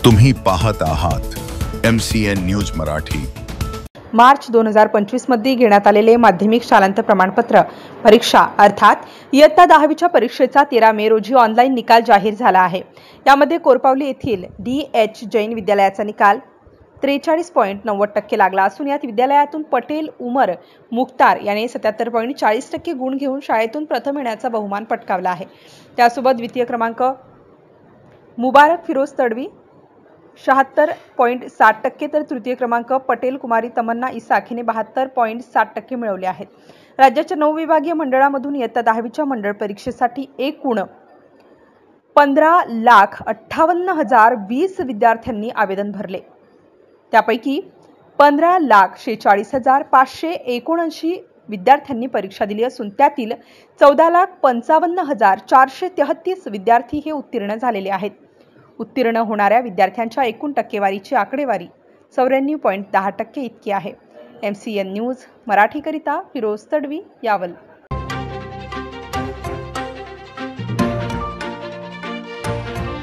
तुम्ही पाहत आहात MCN न्यूज मराठी। मार्च 2025 मध्ये घेण्यात आलेले माध्यमिक शालांत प्रमाणपत्र परीक्षा अर्थात इयत्ता 10वीच्या परीक्षेचा 13 मे रोजी ऑनलाईन निकाल जाहीर झाला आहे। यामध्ये कोरपावली येथील DH जैन विद्यालयाचा निकाल 43.90% लागला असून यात विद्यालयातून पटेल उमर मुख्तार याने 77.40% गुण घेऊन शाळेतून प्रथम येण्याचा बहुमान पटकावला आहे। त्यासोबत द्वितीय क्रमांक मुबारक फिरोज तडवी 76.60% तर तृतीय क्रमांक पटेल कुमारी तमन्ना इसाक हिने 72.60% मिळवले आहेत। राज्याच्या 9 विभागीय मंडळामधून इयत्ता 10वीच्या मंडळ परीक्षेसाठी एकूण 15,58,020 विद्यार्थ्यांनी आवेदन भरले। त्यापैकी 15,46,579 विद्यार्थ्यांनी परीक्षा दिली असून त्यातील 14,55,433 विद्यार्थी हे उत्तीर्ण झालेले आहेत। उत्तीर्ण होणाऱ्या विद्यार्थ्यांच्या एकूण टक्केवारीची आकडेवारी 94.10% इतकी आहे। MCN न्यूज मराठीकरिता फिरोज तडवी, यावल।